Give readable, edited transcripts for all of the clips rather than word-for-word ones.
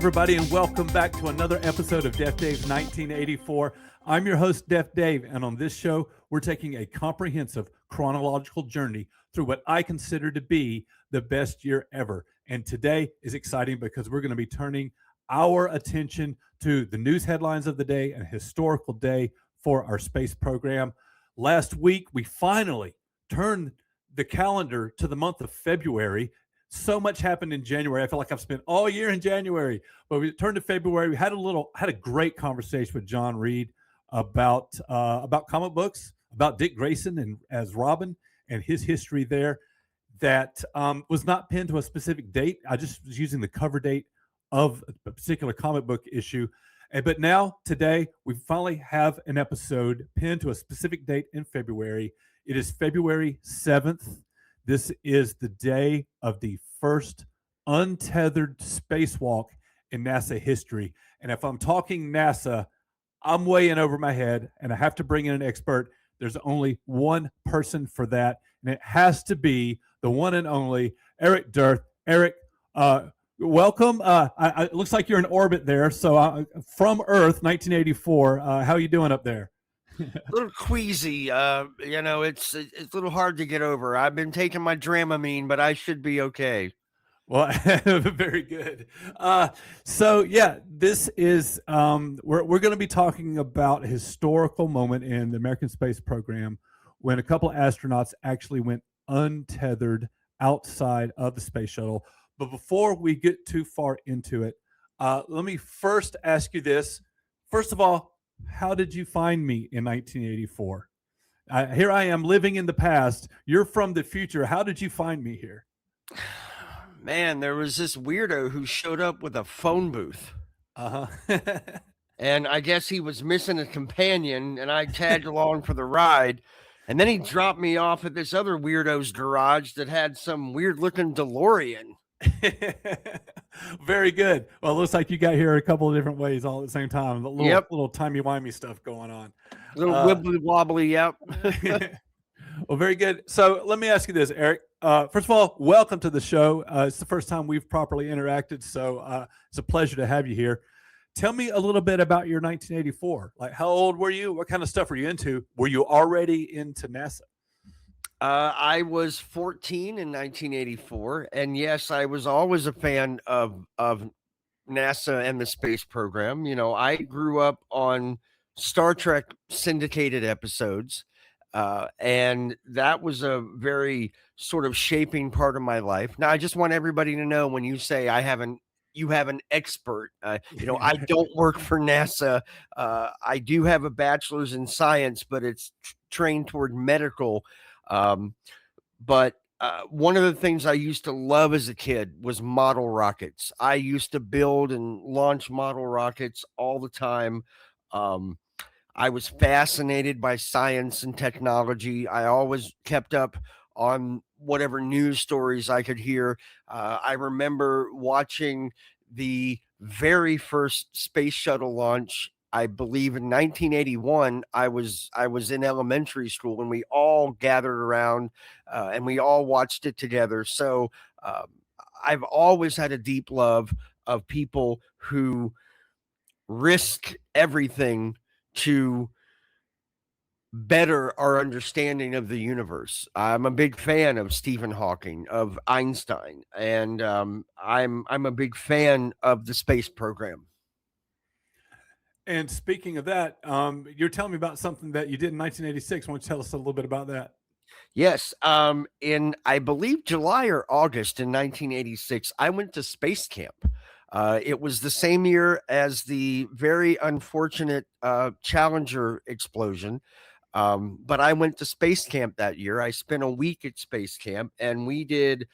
everybody, and welcome back to another episode of DefDave 1984. I'm your host, DefDave, and on this show, we're taking a comprehensive chronological journey through what I consider to be the best year ever. And today is exciting because we're going to be turning our attention to the news headlines of the day and historical day for our space program. Last week, we finally turned the calendar to the month of February. So much happened in January. I feel like I've spent all year in January, but we turned to February. We had a great conversation with John Reed about comic books, about Dick Grayson and as Robin and his history there. That was not pinned to a specific date. I just was using the cover date of a particular comic book issue. But now, today, we finally have an episode pinned to a specific date in February. It is February 7th. This is the day of the first untethered spacewalk in NASA history. And if I'm talking NASA, I'm way in over my head, and I have to bring in an expert. There's only one person for that, and it has to be the one and only Eric Dearth. Eric, welcome. It looks like you're in orbit there. So from Earth, 1984. How are you doing up there? A little queasy, it's a little hard to get over. I've been taking my Dramamine, but I should be okay. Well, very good. This is we're going to be talking about a historical moment in the American space program when a couple of astronauts actually went untethered outside of the space shuttle. But before we get too far into it, let me first ask you this. First of all, how did you find me in 1984? Here I am living in the past. You're from the future. How did you find me here? Man, there was this weirdo who showed up with a phone booth. Uh-huh. And I guess he was missing a companion, and I tagged along for the ride. And then he dropped me off at this other weirdo's garage that had some weird-looking DeLorean. Very good. Well, it looks like you got here a couple of different ways all at the same time. A little timey-wimey stuff going on. A little wibbly-wobbly, yep. Well, very good. So let me ask you this, Eric. First of all, welcome to the show. It's the first time we've properly interacted, so it's a pleasure to have you here. Tell me a little bit about your 1984. Like, how old were you? What kind of stuff were you into? Were you already into NASA? I was 14 in 1984, and yes, I was always a fan of NASA and the space program. You know, I grew up on Star Trek syndicated episodes, and that was a very sort of shaping part of my life. Now, I just want everybody to know, when you say you have an expert, I don't work for NASA. I do have a bachelor's in science, but it's trained toward medical. But one of the things I used to love as a kid was model rockets. I used to build and launch model rockets all the time. I was fascinated by science and technology. I always kept up on whatever news stories I could hear. I remember watching the very first space shuttle launch. I believe in 1981, I was in elementary school, and we all gathered around and we all watched it together. So I've always had a deep love of people who risk everything to better our understanding of the universe. I'm a big fan of Stephen Hawking, of Einstein, and I'm a big fan of the space program. And speaking of that, you're telling me about something that you did in 1986. Why don't you tell us a little bit about that? Yes. In, I believe, July or August in 1986, I went to space camp. It was the same year as the very unfortunate Challenger explosion. But I went to space camp that year. I spent a week at space camp, and we did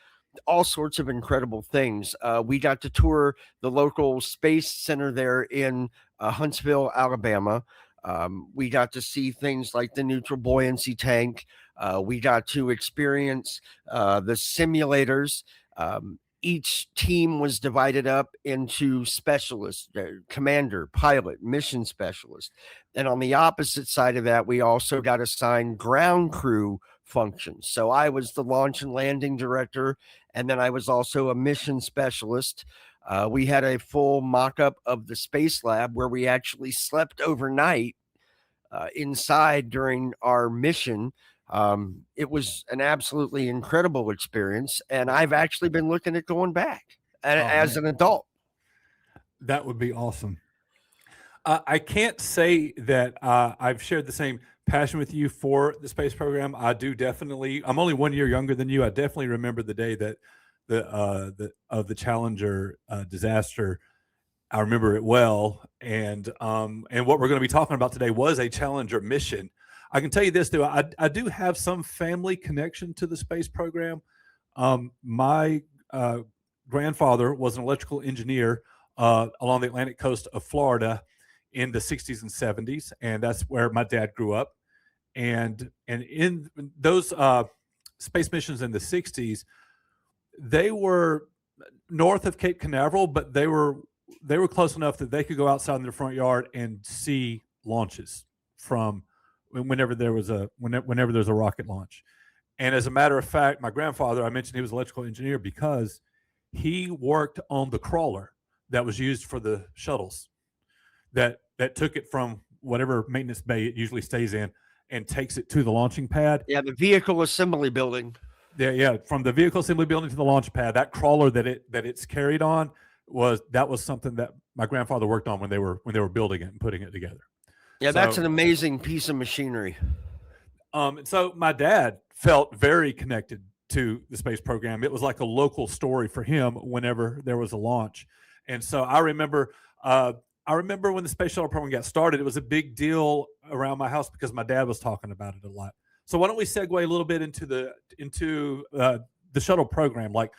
all sorts of incredible things. We got to tour the local space center there in Huntsville, Alabama. We got to see things like the neutral buoyancy tank. We got to experience the simulators. Each team was divided up into specialists, commander, pilot, mission specialist. And on the opposite side of that, we also got assigned ground crew functions. So I was the launch and landing director, and then I was also a mission specialist. We had a full mock-up of the space lab where we actually slept overnight inside during our mission. It was an absolutely incredible experience, and I've actually been looking at going back as an adult. That would be awesome. I can't say that I've shared the same passion with you for the space program. I do definitely. I'm only 1 year younger than you. I definitely remember the day that the Challenger disaster. I remember it well, and what we're going to be talking about today was a Challenger mission. I can tell you this, though, I do have some family connection to the space program. My grandfather was an electrical engineer along the Atlantic coast of Florida in the 60s and 70s, and that's where my dad grew up. And in those space missions in the 60s, they were north of Cape Canaveral, but they were close enough that they could go outside in their front yard and see launches from whenever there's a rocket launch. And as a matter of fact, my grandfather, I mentioned he was an electrical engineer because he worked on the crawler that was used for the shuttles that took it from whatever maintenance bay it usually stays in and takes it to the launching pad. Yeah, the vehicle assembly building. Yeah, from the vehicle assembly building to the launch pad, that crawler that it's carried on was something that my grandfather worked on when they were building it and putting it together. Yeah, that's an amazing piece of machinery. So my dad felt very connected to the space program. It was like a local story for him whenever there was a launch. And so I remember when the space shuttle program got started, it was a big deal around my house because my dad was talking about it a lot. So why don't we segue a little bit into the shuttle program? Like,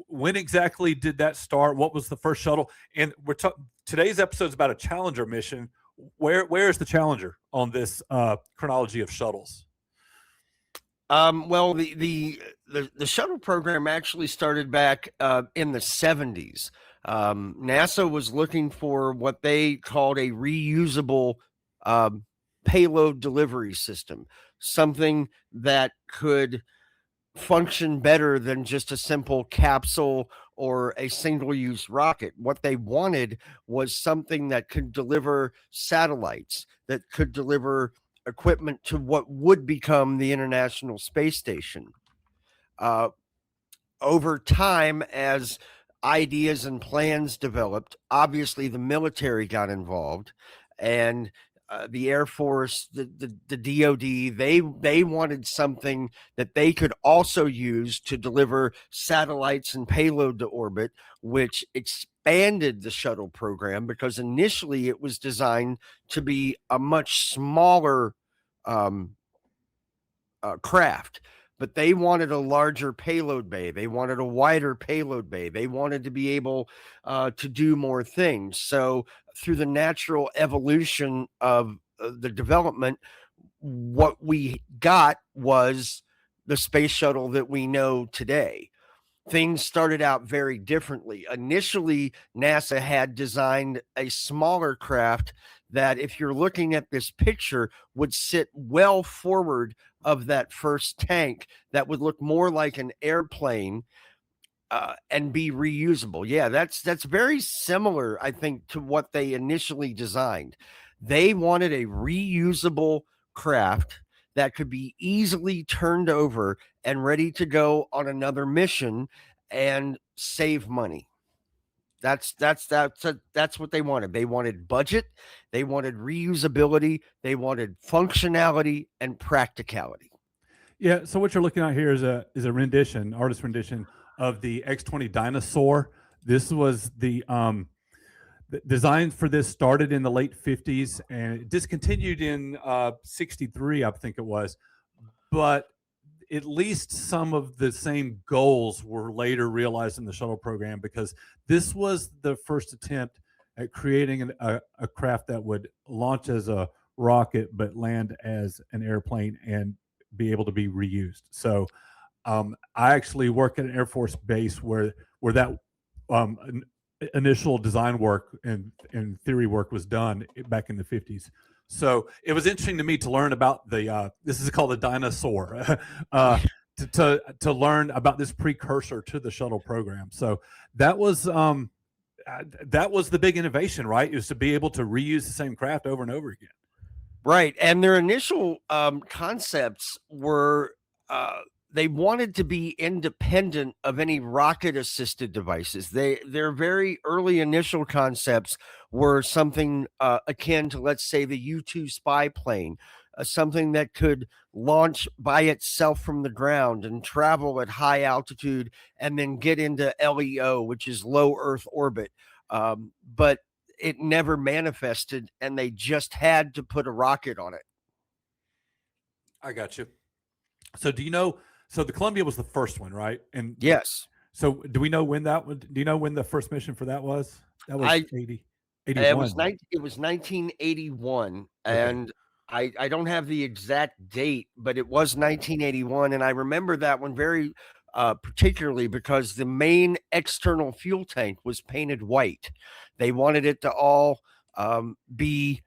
when exactly did that start? What was the first shuttle? And today's episode is about a Challenger mission. Where is the Challenger on this chronology of shuttles? Well, the shuttle program actually started back in the 70s. NASA was looking for what they called a reusable payload delivery system, something that could function better than just a simple capsule or a single-use rocket. What they wanted was something that could deliver satellites, that could deliver equipment to what would become the International Space Station. Over time, as ideas and plans developed, obviously the military got involved, and the Air Force, the DoD, they wanted something that they could also use to deliver satellites and payload to orbit, which expanded the shuttle program because initially it was designed to be a much smaller craft. But they wanted a larger payload bay. They wanted a wider payload bay. They wanted to be able to do more things. So through the natural evolution of the development, what we got was the space shuttle that we know today. Things started out very differently. Initially, NASA had designed a smaller craft that, if you're looking at this picture, would sit well forward of that first tank, that would look more like an airplane and be reusable. Yeah, that's very similar, I think, to what they initially designed. They wanted a reusable craft that could be easily turned over and ready to go on another mission and save money. That's what they wanted. They wanted budget, they wanted reusability, they wanted functionality and practicality. Yeah. So what you're looking at here is a artist rendition of the X-20 Dinosaur. This was the design for this started in the late 50s and it discontinued in 63, I think it was. But at least some of the same goals were later realized in the shuttle program, because this was the first attempt at creating a craft that would launch as a rocket but land as an airplane and be able to be reused. So I actually work at an Air Force base where that initial design work and theory work was done back in the 50s. So it was interesting to me to learn about this is called the Dinosaur, to learn about this precursor to the shuttle program. So that was that was the big innovation, right? Is to be able to reuse the same craft over and over again. Right. And their initial concepts were they wanted to be independent of any rocket assisted devices. Their very early initial concepts were something akin to, let's say, the U-2 spy plane, something that could launch by itself from the ground and travel at high altitude and then get into LEO, which is low Earth orbit. But it never manifested, and they just had to put a rocket on it. I got you. So do you know, so the Columbia was the first one, right? And yes. So do we know when that one, do you know when the first mission for that was? That was 81. It was 1981. Okay. And I don't have the exact date, but it was 1981. And I remember that one very particularly because the main external fuel tank was painted white. They wanted it to all be,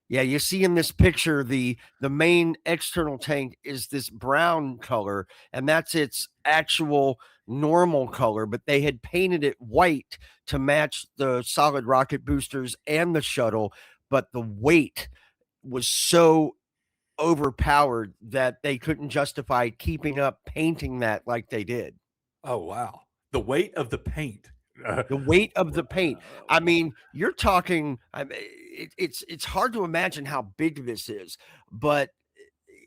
you see in this picture, the main external tank is this brown color, and that's its actual normal color, but they had painted it white to match the solid rocket boosters and the shuttle, but the weight was so overpowered that they couldn't justify keeping up painting that like they did. Oh, wow. The weight of the paint. The weight of the paint. I mean, you're talking, it's hard to imagine how big this is, but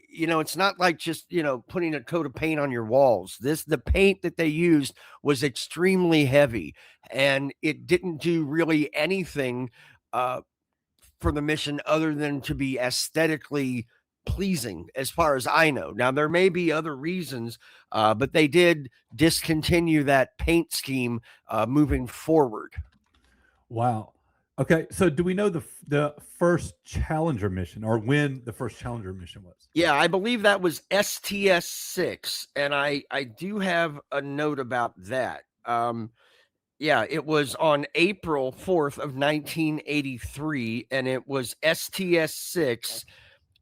it's not like just, putting a coat of paint on your walls. The paint that they used was extremely heavy, and it didn't do really anything for the mission other than to be aesthetically pleasing, as far as I know. Now, there may be other reasons, but they did discontinue that paint scheme moving forward. Wow. Okay, so do we know the first Challenger mission, or when the first Challenger mission was? Yeah, I believe that was STS-6, and I do have a note about that. It was on April 4th of 1983, and it was STS-6.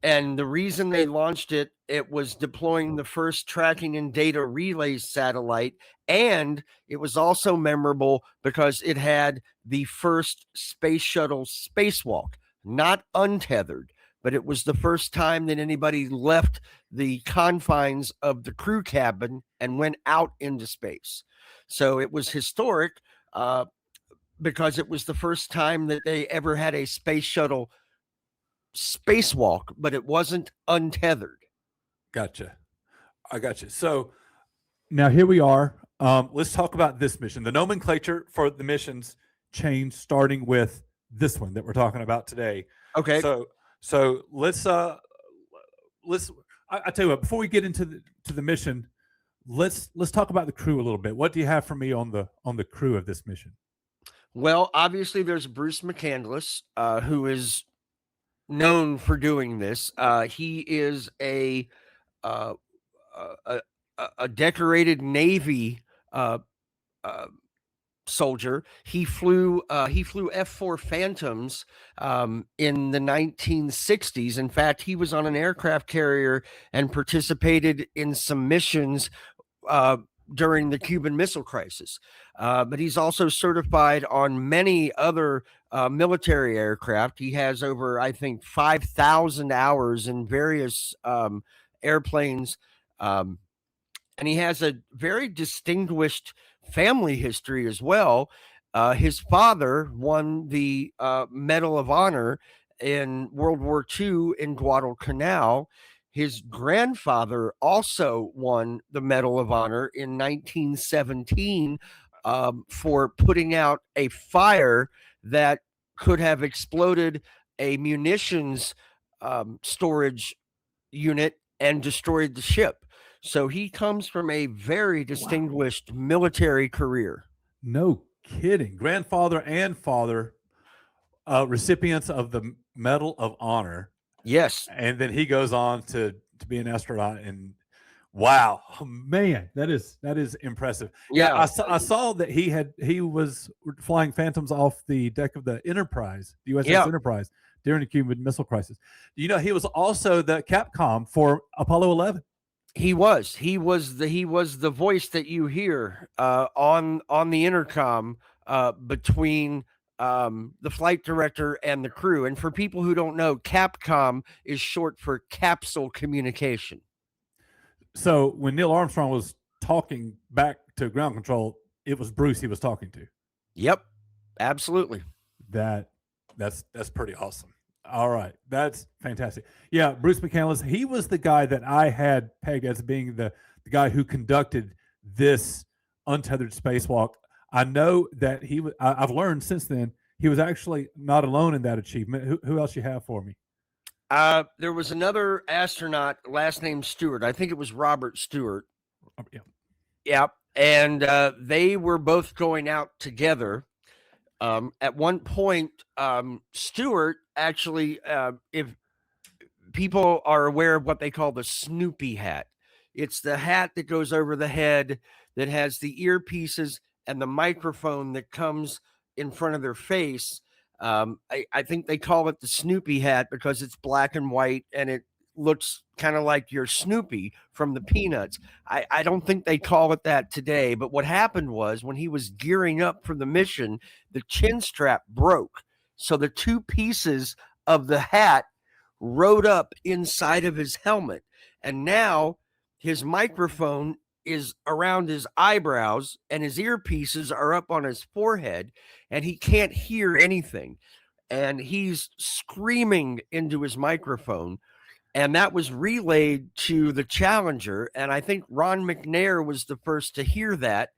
And the reason they launched it, it was deploying the first tracking and data relay satellite. And it was also memorable because it had the first space shuttle spacewalk, not untethered, but it was the first time that anybody left the confines of the crew cabin and went out into space. So it was historic because it was the first time that they ever had a space shuttle spacewalk, but it wasn't untethered. Gotcha. I got you. So now here we are. Let's talk about this mission. The nomenclature for the missions changed, starting with this one that we're talking about today. Okay. So let's I tell you what, before we get into the mission, let's talk about the crew a little bit. What do you have for me on the crew of this mission? Well, obviously there's Bruce McCandless, who is known for doing this. He is a decorated Navy soldier. He flew F-4 Phantoms in the 1960s. In fact, he was on an aircraft carrier and participated in some missions during the Cuban Missile Crisis. But he's also certified on many other military aircraft. He has over, I think, 5,000 hours in various airplanes. And he has a very distinguished family history as well. His father won the Medal of Honor in World War II in Guadalcanal. His grandfather also won the Medal of Honor in 1917 for putting out a fire that could have exploded a munitions storage unit and destroyed the ship. So he comes from a very distinguished military career. No kidding. Grandfather and father, recipients of the Medal of Honor. Yes. And then he goes on to be an astronaut, and wow, oh, man, that is impressive. Yeah. I saw that he was flying Phantoms off the deck of the Enterprise, the USS Enterprise, during the Cuban Missile Crisis. You know, he was also the Capcom for Apollo 11. He was the voice that you hear on the intercom between the flight director and the crew. And for people who don't know, Capcom is short for capsule communication. So when Neil Armstrong was talking back to ground control, it was Bruce he was talking to. Yep, absolutely. That's pretty awesome. All right, that's fantastic. Yeah, Bruce McCandless, he was the guy that I had pegged as being the guy who conducted this Untethered Spacewalk. I know that I've learned since then he was actually not alone in that achievement. Who else you have for me? There was another astronaut, last name Stewart. I think it was Robert Stewart. Yeah. Yeah, and they were both going out together. At one point, Stewart actually, if people are aware of what they call the Snoopy hat, it's the hat that goes over the head that has the earpieces and the microphone that comes in front of their face. I think they call it the Snoopy hat because it's black and white and it looks kind of like your Snoopy from the Peanuts. I don't think they call it that today, but what happened was when he was gearing up for the mission, the chin strap broke. So the two pieces of the hat rode up inside of his helmet. And now his microphone is around his eyebrows and his earpieces are up on his forehead and he can't hear anything. And he's screaming into his microphone. And that was relayed to the Challenger. And I think Ron McNair was the first to hear that.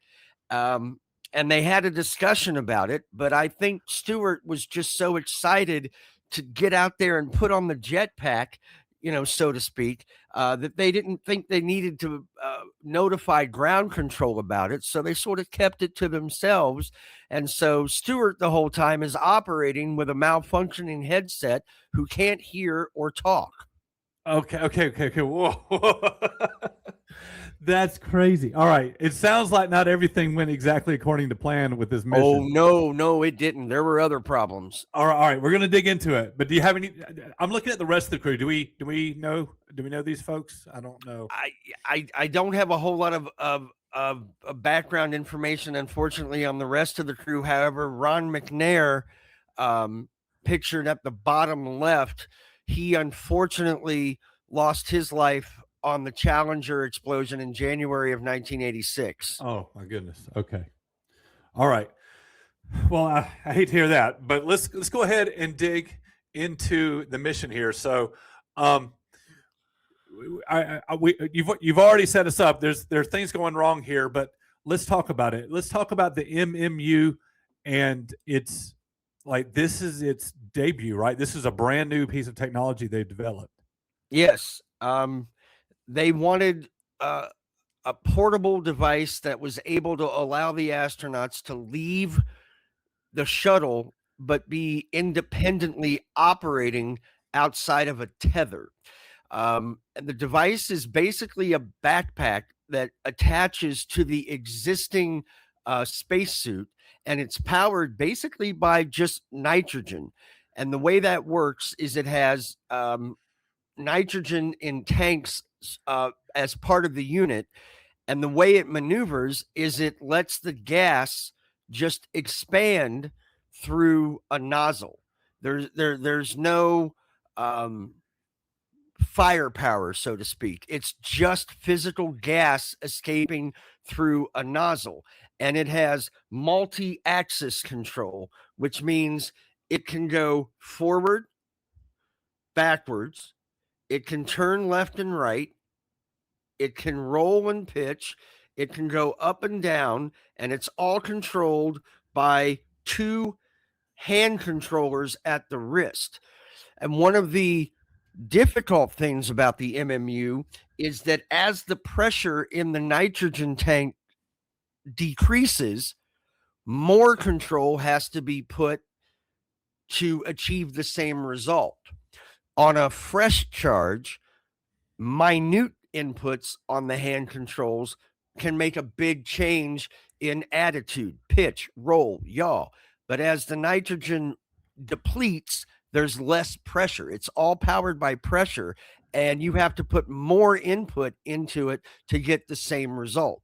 And they had a discussion about it. But I think Stewart was just so excited to get out there and put on the jetpack, so to speak, that they didn't think they needed to notify ground control about it. So they sort of kept it to themselves. And so Stewart the whole time is operating with a malfunctioning headset who can't hear or talk. Okay. Whoa. That's crazy. All right. It sounds like not everything went exactly according to plan with this mission. Oh, no, it didn't. There were other problems. All right. We're going to dig into it. But do you have any? I'm looking at the rest of the crew. Do we know these folks? I don't know. I don't have a whole lot of background information, unfortunately, on the rest of the crew. However, Ron McNair, pictured at the bottom left, he unfortunately lost his life on the Challenger explosion in January of 1986. Oh my goodness. Okay. All right. Well, I hate to hear that, but let's go ahead and dig into the mission here. So, you've already set us up. There's things going wrong here, but let's talk about it. Let's talk about the MMU, and it's like this is its debut, right? This is a brand new piece of technology they've developed. Yes. They wanted a portable device that was able to allow the astronauts to leave the shuttle but be independently operating outside of a tether. And the device is basically a backpack that attaches to the existing spacesuit, and it's powered basically by just nitrogen. And the way that works is it has nitrogen in tanks as part of the unit, and the way it maneuvers is it lets the gas just expand through a nozzle. There's no firepower, so to speak. It's just physical gas escaping through a nozzle, and it has multi-axis control, which means it can go forward, backwards, it can turn left and right, it can roll and pitch, it can go up and down, and it's all controlled by two hand controllers at the wrist. And one of the difficult things about the MMU is that as the pressure in the nitrogen tank decreases, more control has to be put to achieve the same result. On a fresh charge, minute inputs on the hand controls can make a big change in attitude, pitch, roll, yaw. But as the nitrogen depletes, there's less pressure. It's all powered by pressure, and you have to put more input into it to get the same result.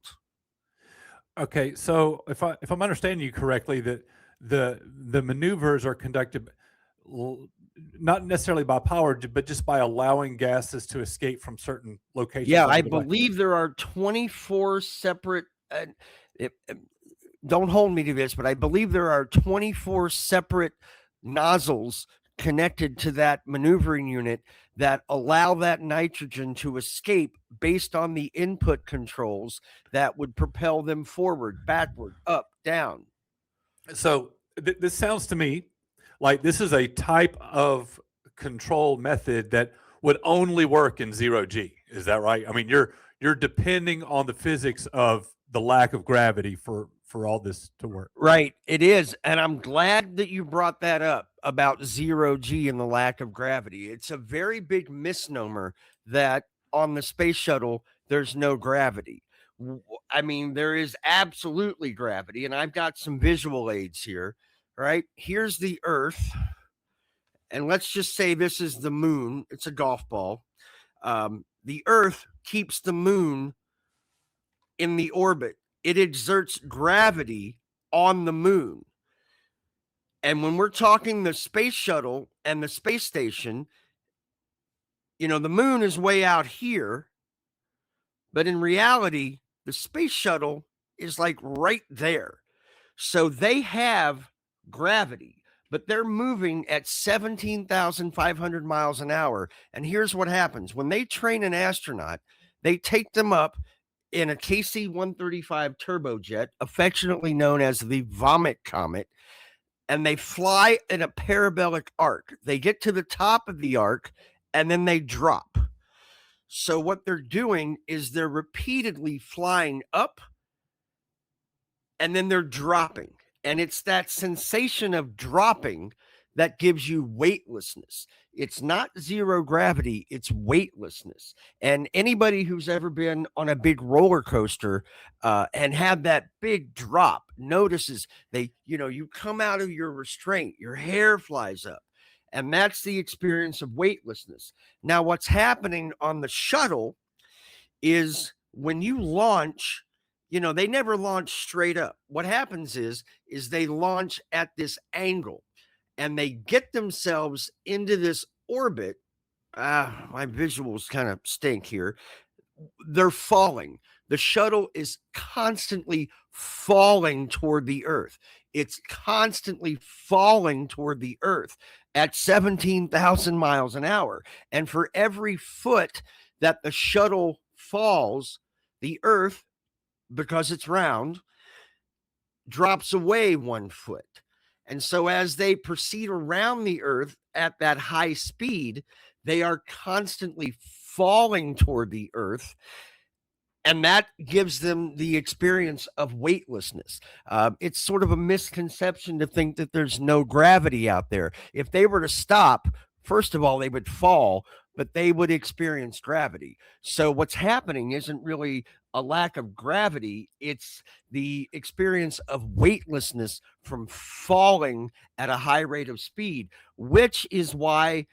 Okay, so if I'm understanding you correctly, that the maneuvers are conducted l- not necessarily by power, but just by allowing gases to escape from certain locations Yeah, on I the device. believe there are 24 separate. It, don't hold me to this, but I believe there are 24 separate nozzles connected to that maneuvering unit that allow that nitrogen to escape based on the input controls that would propel them forward, backward, up, down. So this sounds to me like this is a type of control method that would only work in zero G. Is that right? I mean, you're depending on the physics of the lack of gravity for all this to work. Right, it is. And I'm glad that you brought that up about zero G and the lack of gravity. It's a very big misnomer that on the space shuttle, there's no gravity. I mean, there is absolutely gravity. And I've got some visual aids here, right? Here's the Earth. And let's just say this is the moon, it's a golf ball. The Earth keeps the moon in the orbit, it exerts gravity on the moon. And when we're talking the space shuttle and the space station, you know, the moon is way out here, but in reality, the space shuttle is like right there. So they have gravity, but they're moving at 17,500 miles an hour. And here's what happens when they train an astronaut, they take them up in a KC 135 turbojet, affectionately known as the Vomit Comet, and they fly in a parabolic arc. They get to the top of the arc and then they drop. So, what they're doing is they're repeatedly flying up and then they're dropping. And it's that sensation of dropping that gives you weightlessness. It's not zero gravity, it's weightlessness. And anybody who's ever been on a big roller coaster and had that big drop notices you come out of your restraint, your hair flies up. And that's the experience of weightlessness. Now, what's happening on the shuttle is when you launch, they never launch straight up. What happens is they launch at this angle and they get themselves into this orbit. My visuals kind of stink here. They're falling. The shuttle is constantly falling toward the Earth. It's constantly falling toward the Earth at 17,000 miles an hour. And for every foot that the shuttle falls, the Earth, because it's round, drops away 1 foot. And so as they proceed around the Earth at that high speed, they are constantly falling toward the Earth. And that gives them the experience of weightlessness. It's sort of a misconception to think that there's no gravity out there. If they were to stop, first of all, they would fall, but they would experience gravity. So what's happening isn't really a lack of gravity, it's the experience of weightlessness from falling at a high rate of speed, which is why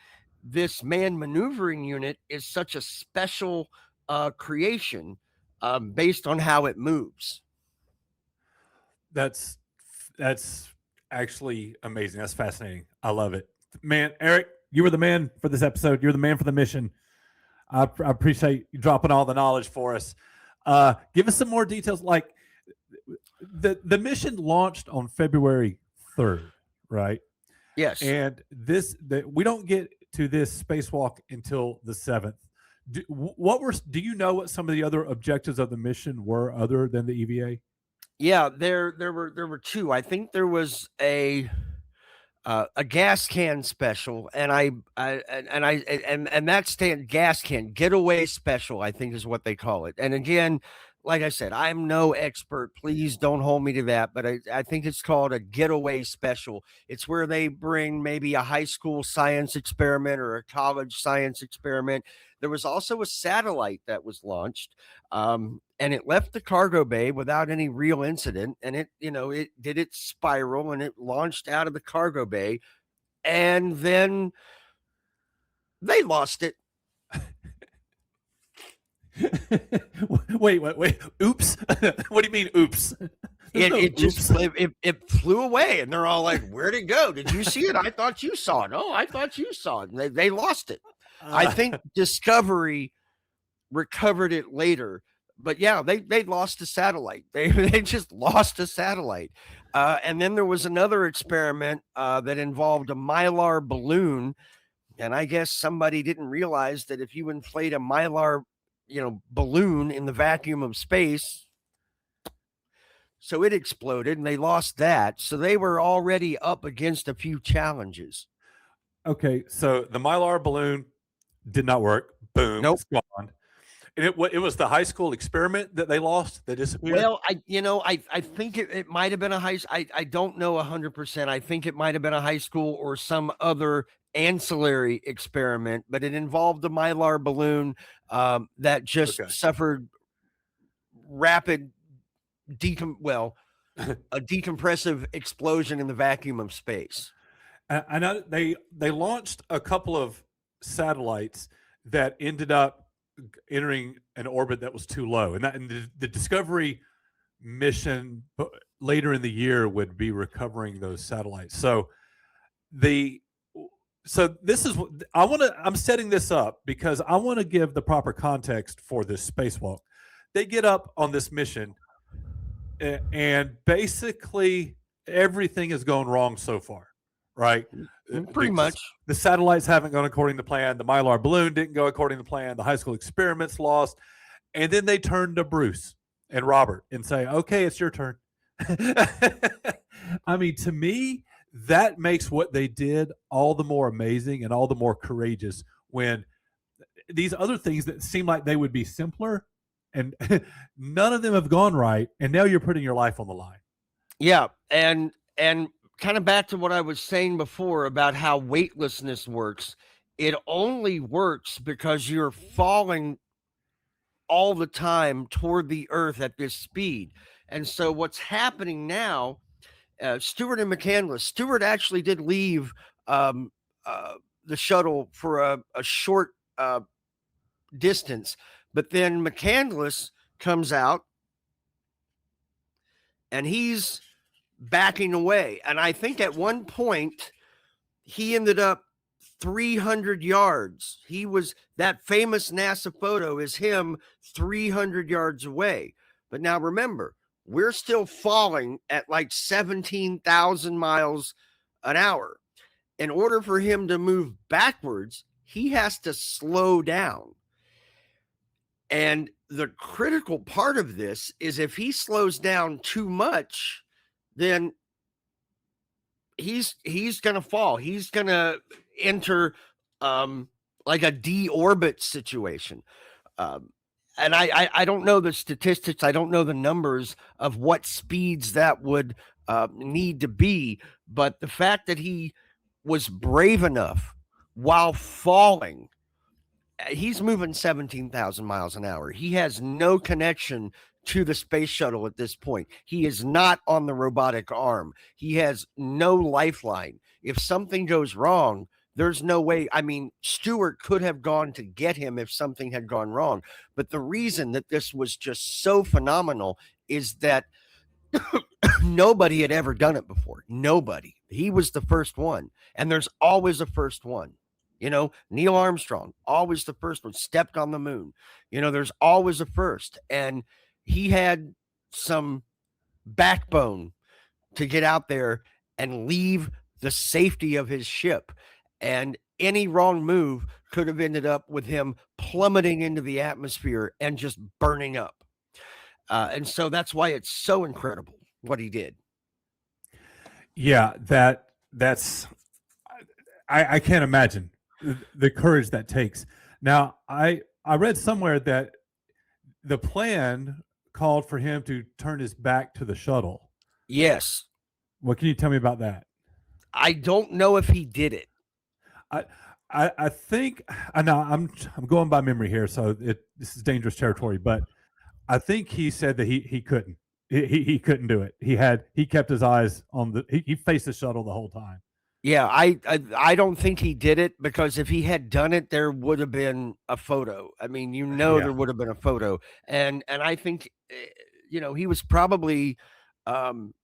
this manned maneuvering unit is such a special creation based on how it moves. That's actually amazing. That's fascinating. I love it, man. Eric, you were the man for this episode. You're the man for the mission. I appreciate you dropping all the knowledge for us. Give us some more details. Like the mission launched on February 3rd, right? Yes. And we don't get to this spacewalk until the 7th. Do you know what some of the other objectives of the mission were other than the EVA? Yeah, there were two. I think there was a gas can special, and that gas can getaway special, I think is what they call it. And again, like I said, I'm no expert. Please don't hold me to that. But I think it's called a getaway special. It's where they bring maybe a high school science experiment or a college science experiment. There was also a satellite that was launched, and it left the cargo bay without any real incident. And it did its spiral and it launched out of the cargo bay. And then they lost it. Wait. Oops. What do you mean, oops? It flew away, and they're all like, "Where'd it go? Did you see it? I thought you saw it. Oh, I thought you saw it." And they lost it. I think Discovery recovered it later, but yeah, they lost a satellite. They just lost a satellite. And then there was another experiment that involved a Mylar balloon, and I guess somebody didn't realize that if you inflate a Mylar, balloon in the vacuum of space, so it exploded, and they lost that. So they were already up against a few challenges. Okay, so the Mylar balloon did not work. Boom, Nope. It's gone. And it was the high school experiment that they lost, that disappeared. Well, I think it might have been a I don't know 100%. I think it might have been a high school or some other ancillary experiment, but it involved the Mylar balloon that just suffered rapid a decompressive explosion in the vacuum of space. I know they launched a couple of satellites that ended up entering an orbit that was too low, and the Discovery mission later in the year would be recovering those satellites. So this is what I'm setting this up because I want to give the proper context for this spacewalk. They get up on this mission, and basically everything has gone wrong so far, right? Pretty much. The satellites haven't gone according to plan. The Mylar balloon didn't go according to plan. The high school experiments lost. And then they turn to Bruce and Robert and say, okay, it's your turn. I mean, to me, that makes what they did all the more amazing and all the more courageous when these other things that seem like they would be simpler and none of them have gone right. And now you're putting your life on the line. Yeah. And kind of back to what I was saying before about how weightlessness works. It only works because you're falling all the time toward the Earth at this speed. And so what's happening now, Stewart and McCandless, Stewart actually did leave the shuttle for a short distance, but then McCandless comes out and he's backing away. And I think at one point he ended up 300 yards. He was, that famous NASA photo is him 300 yards away. But now remember, we're still falling at like 17,000 miles an hour. In order for him to move backwards, he has to slow down. And the critical part of this is if he slows down too much, then he's going to fall. He's going to enter like a deorbit situation. And I don't know the statistics. I don't know the numbers of what speeds that would need to be. But the fact that he was brave enough while falling, he's moving 17,000 miles an hour. He has no connection to the space shuttle at this point. He is not on the robotic arm. He has no lifeline. If something goes wrong, there's no way. I mean, Stewart could have gone to get him if something had gone wrong. But the reason that this was just so phenomenal is that nobody had ever done it before. Nobody. He was the first one. And there's always a first one. You know, Neil Armstrong, always the first one, stepped on the moon. You know, there's always a first. And he had some backbone to get out there and leave the safety of his ship. And any wrong move could have ended up with him plummeting into the atmosphere and just burning up. And so that's why it's so incredible what he did. Yeah, that's I can't imagine the courage that takes. Now, I read somewhere that the plan called for him to turn his back to the shuttle. Yes. What can you tell me about that? I don't know if he did it. I think I know I'm going by memory here, so this is dangerous territory, but I think he said that he couldn't. He couldn't do it. He kept his eyes on he faced the shuttle the whole time. Yeah, I don't think he did it, because if he had done it, there would have been a photo. I mean, Yeah. there would have been a photo, and I think he was probably um,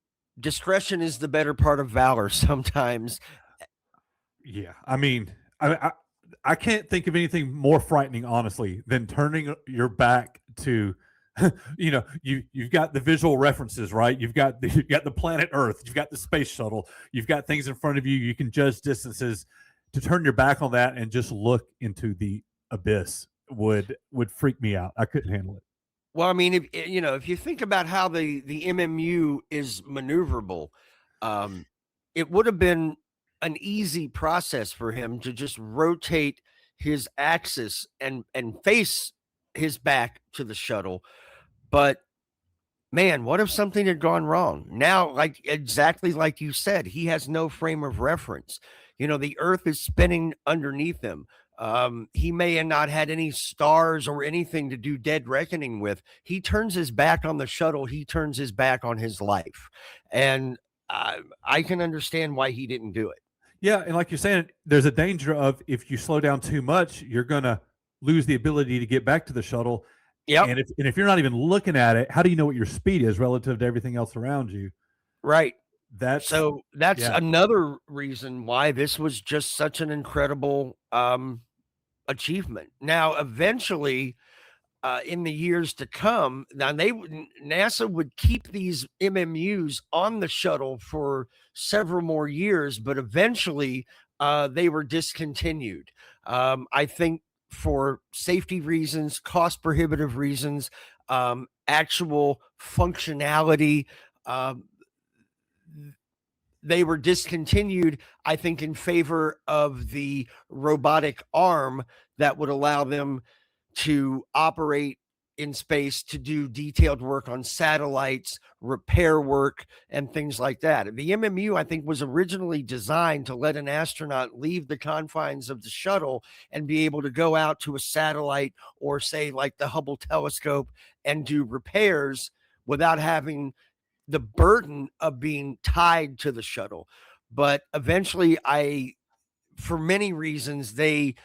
discretion is the better part of valor sometimes. Yeah. I mean, I can't think of anything more frightening, honestly, than turning your back to, you've got the visual references, right? You've got the planet Earth, you've got the space shuttle, you've got things in front of you. You can judge distances. To turn your back on that and just look into the abyss would freak me out. I couldn't handle it. Well, I mean, if you think about how the MMU is maneuverable, um, it would have been an easy process for him to just rotate his axis and face his back to the shuttle. But man, what if something had gone wrong? Now, like exactly like you said, he has no frame of reference. The Earth is spinning underneath him. He may have not had any stars or anything to do dead reckoning with. He turns his back on the shuttle. He turns his back on his life, and I can understand why he didn't do it. Yeah, and like you're saying, there's a danger of if you slow down too much, you're gonna lose the ability to get back to the shuttle. Yep. And if you're not even looking at it, how do you know what your speed is relative to everything else around you? Right. That's So that's yeah. another reason why this was just such an incredible achievement. Now, eventually, in the years to come, now NASA would keep these MMUs on the shuttle for several more years, but eventually they were discontinued. I think for safety reasons, cost prohibitive reasons, actual functionality. Um, they were discontinued, I think, in favor of the robotic arm that would allow them to operate in space, to do detailed work on satellites, repair work, and things like that. The MMU, I think, was originally designed to let an astronaut leave the confines of the shuttle and be able to go out to a satellite or, say, like the Hubble telescope and do repairs without having the burden of being tied to the shuttle. But eventually, for many reasons, they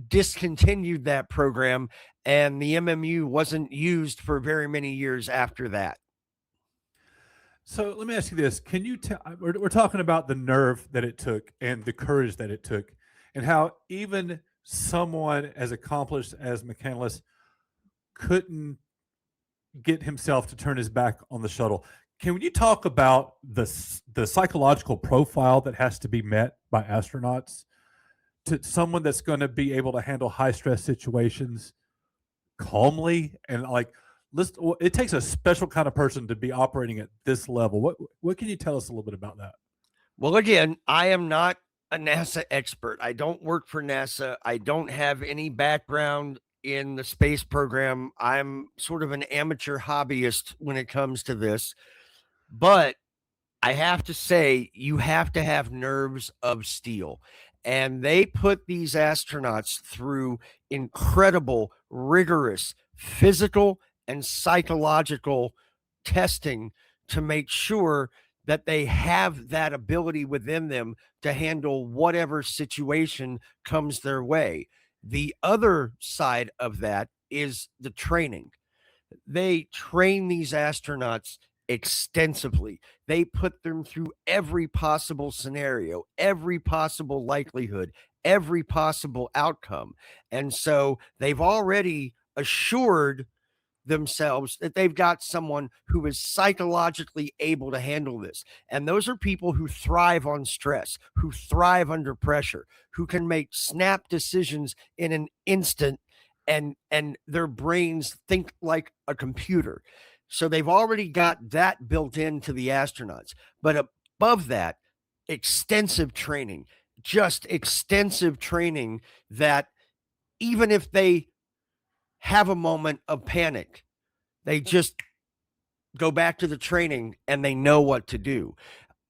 discontinued that program, and the MMU wasn't used for very many years after that. So let me ask you this: Can you tell? We're talking about the nerve that it took and the courage that it took, and how even someone as accomplished as McCandless couldn't get himself to turn his back on the shuttle. Can you talk about the psychological profile that has to be met by astronauts to someone that's going to be able to handle high stress situations calmly and like it takes a special kind of person to be operating at this level. What can you tell us a little bit about that? Well, again, I am not a NASA expert. I don't work for NASA. I don't have any background in the space program. I'm sort of an amateur hobbyist when it comes to this. But I have to say, you have to have nerves of steel. And they put these astronauts through incredible, rigorous physical and psychological testing to make sure that they have that ability within them to handle whatever situation comes their way. The other side of that is the training. They train these astronauts extensively. They put them through every possible scenario, every possible likelihood, every possible outcome. And so they've already assured themselves that they've got someone who is psychologically able to handle this. And those are people who thrive on stress, who thrive under pressure, who can make snap decisions in an instant, and their brains think like a computer. So they've already got that built into the astronauts. But above that, extensive training, just extensive training that even if they have a moment of panic, they just go back to the training and they know what to do.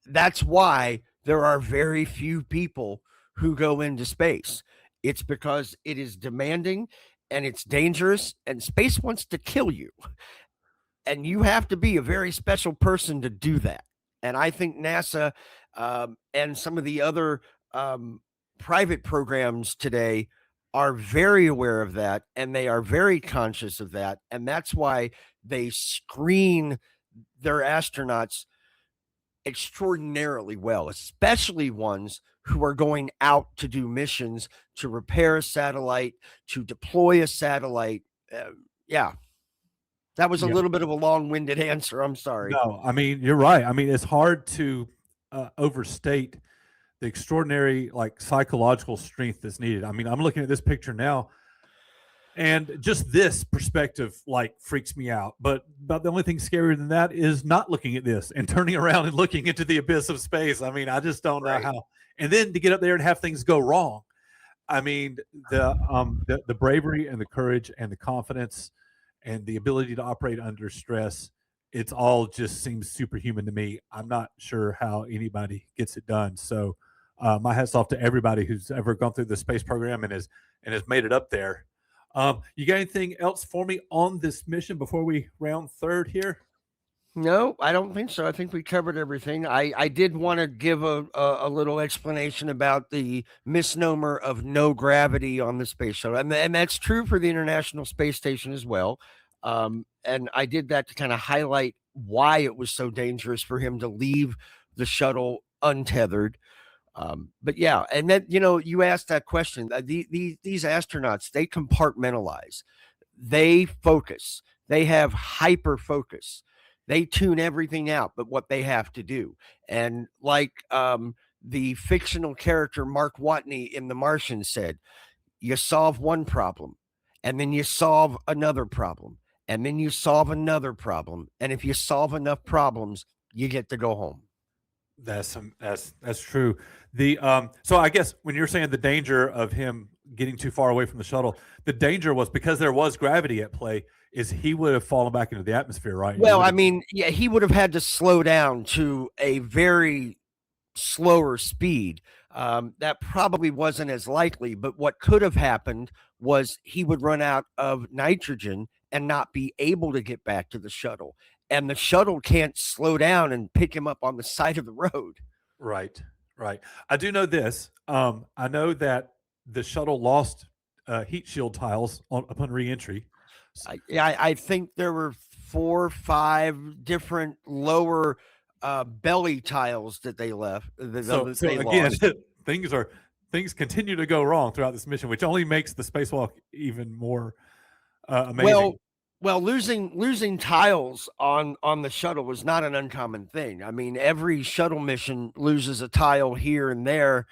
That's why there are very few people who go into space. It's because it is demanding and it's dangerous, and space wants to kill you. And you have to be a very special person to do that. And I think NASA and some of the other private programs today are very aware of that, and they are very conscious of that. And that's why they screen their astronauts extraordinarily well, especially ones who are going out to do missions, to repair a satellite, to deploy a satellite. Yeah, that was a Yeah. little bit of a long-winded answer. I'm sorry. No, I mean, you're right. I mean, it's hard to overstate the extraordinary like psychological strength that's needed. I mean, I'm looking at this picture now, and just this perspective like freaks me out. But the only thing scarier than that is not looking at this and turning around and looking into the abyss of space. I mean, I just don't know Right. how. And then to get up there and have things go wrong. I mean, the bravery and the courage and the confidence and the ability to operate under stress, it's all just seems superhuman to me. I'm not sure how anybody gets it done. So my hats off to everybody who's ever gone through the space program and has made it up there. You got anything else for me on this mission before we round third here? No, I don't think so. I think we covered everything. I did want to give a little explanation about the misnomer of no gravity on the space shuttle, and that's true for the International Space Station as well. And I did that to kind of highlight why it was so dangerous for him to leave the shuttle untethered. But yeah, and then you asked that question. These astronauts, they compartmentalize, they focus, they have hyper focus, they tune everything out but what they have to do. And like the fictional character Mark Watney in The Martian said, you solve one problem, and then you solve another problem, and then you solve another problem, and if you solve enough problems, you get to go home. That's true. The so I guess when you're saying the danger of him getting too far away from the shuttle, the danger was because there was gravity at play, is he would have fallen back into the atmosphere, right? Well, I mean, yeah, he would have had to slow down to a very slower speed. That probably wasn't as likely, but what could have happened was he would run out of nitrogen and not be able to get back to the shuttle. And the shuttle can't slow down and pick him up on the side of the road. Right, right. I do know this. I know that the shuttle lost heat shield tiles upon reentry. I think there were 4 or 5 different lower belly tiles that they left. So again, things continue to go wrong throughout this mission, which only makes the spacewalk even more amazing. Well, losing tiles on the shuttle was not an uncommon thing. I mean, every shuttle mission loses a tile here and there,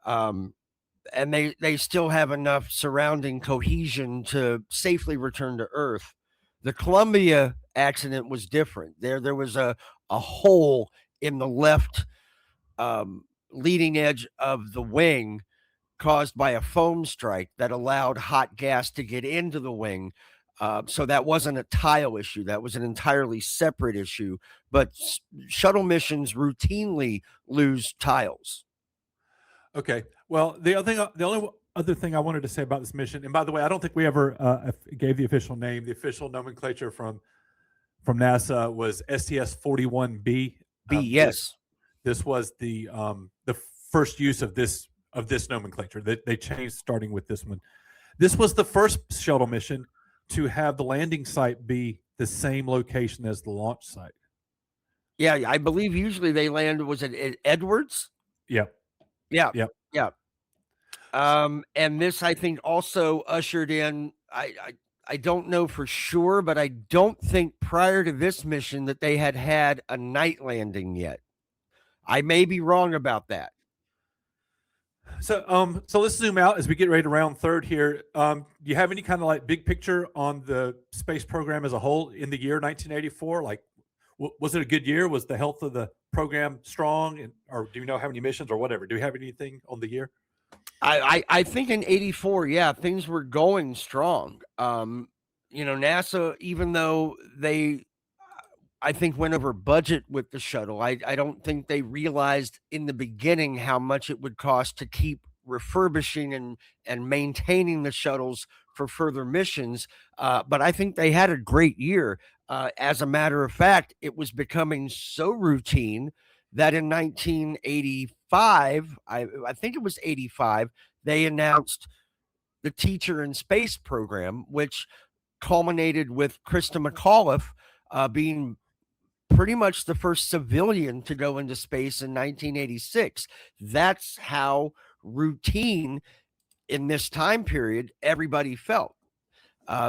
and they still have enough surrounding cohesion to safely return to Earth. The Columbia accident was different. There was a hole in the left leading edge of the wing caused by a foam strike that allowed hot gas to get into the wing. So that wasn't a tile issue. That was an entirely separate issue. But shuttle missions routinely lose tiles. Okay. Well, the only other thing I wanted to say about this mission, and by the way, I don't think we ever gave the official name. The official nomenclature from NASA was STS-41B. Yes. This was the first use of this nomenclature. They changed starting with this one. This was the first shuttle mission to have the landing site be the same location as the launch site. Yeah, I believe usually they land, was it at Edwards? Yep. Yeah. Yep. Yeah. And this, I think, also ushered in, I don't know for sure, but I don't think prior to this mission that they had a night landing yet. I may be wrong about that. So let's zoom out as we get ready to round third here. Do you have any kind of like big picture on the space program as a whole in the year 1984? Like, was it a good year? Was the health of the program strong? Or do you know how many missions or whatever? Do you have anything on the year? I think in 84, yeah, things were going strong. NASA, even though they, I think, went over budget with the shuttle, I don't think they realized in the beginning how much it would cost to keep refurbishing and maintaining the shuttles for further missions. But I think they had a great year. As a matter of fact, it was becoming so routine that in 1985, I think it was 85, they announced the Teacher in Space program, which culminated with Krista McAuliffe being pretty much the first civilian to go into space in 1986. That's how routine in this time period everybody felt.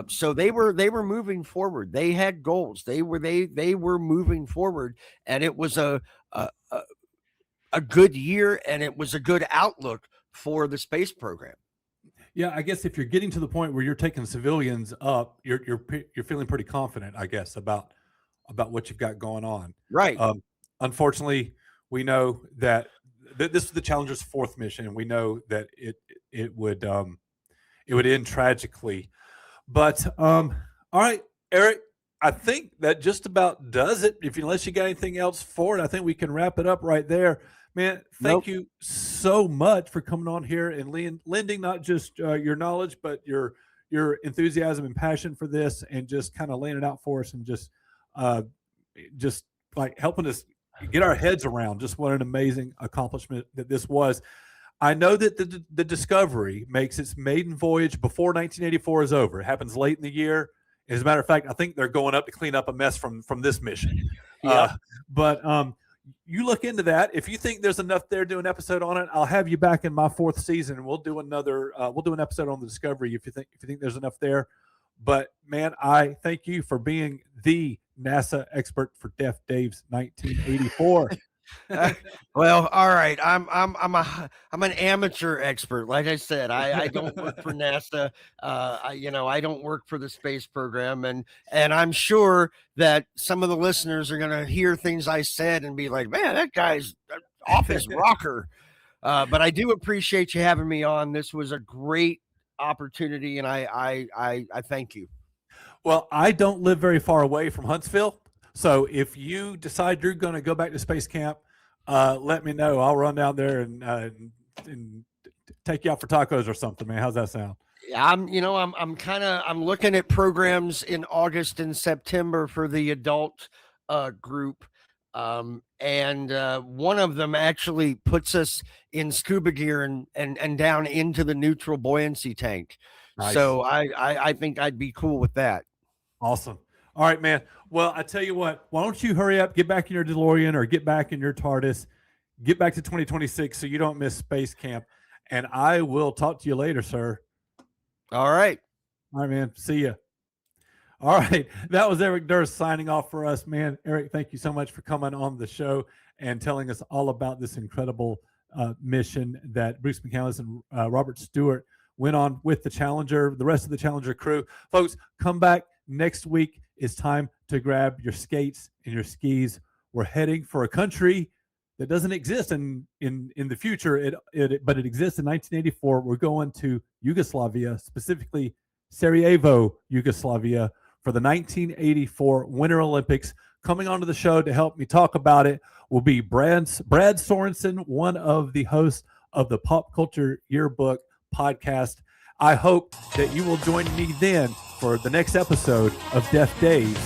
So they were moving forward. They had goals. They were moving forward, and it was a good year, and it was a good outlook for the space program. Yeah, I guess if you're getting to the point where you're taking civilians up, you're feeling pretty confident, I guess, about what you've got going on. Right. Unfortunately, we know that this is the Challenger's fourth mission, and we know that it would end tragically. But all right, Eric, I think that just about does it. Unless you got anything else for it, I think we can wrap it up right there. Man, thank you so much for coming on here and lending not just your knowledge, but your enthusiasm and passion for this, and just kind of laying it out for us, and just like helping us get our heads around just what an amazing accomplishment that this was. I know that the Discovery makes its maiden voyage before 1984 is over. It happens late in the year. As a matter of fact, I think they're going up to clean up a mess from this mission. Yeah. But you look into that. If you think there's enough there, do an episode on it. I'll have you back in my fourth season, and we'll do another. We'll do an episode on the Discovery if you think there's enough there. But man, I thank you for being the NASA expert for DefDave's 1984. Well, all right. I'm an amateur expert. Like I said, I don't work for NASA. I don't work for the space program, and I'm sure that some of the listeners are going to hear things I said and be like, man, that guy's off his rocker. But I do appreciate you having me on. This was a great opportunity, and I thank you. Well, I don't live very far away from Huntsville. So if you decide you're going to go back to space camp, let me know. I'll run down there and take you out for tacos or something, man. How's that sound? Yeah, I'm looking at programs in August and September for the adult group. And one of them actually puts us in scuba gear and down into the neutral buoyancy tank. Nice. So I think I'd be cool with that. Awesome. All right, man. Well, I tell you what, why don't you hurry up, get back in your DeLorean or get back in your TARDIS, get back to 2026 so you don't miss space camp. And I will talk to you later, sir. All right. All right, man. See ya. All right. That was Eric Dearth signing off for us, man. Eric, thank you so much for coming on the show and telling us all about this incredible mission that Bruce McCandless and Robert Stewart went on with the Challenger, the rest of the Challenger crew. Folks, come back next week. It's time to grab your skates and your skis. We're heading for a country that doesn't exist in the future, but it exists in 1984. We're going to Yugoslavia, specifically Sarajevo, Yugoslavia, for the 1984 Winter Olympics. Coming onto the show to help me talk about it will be Brad Sorensen, one of the hosts of the Pop Culture Yearbook podcast. I hope that you will join me then for the next episode of DefDave's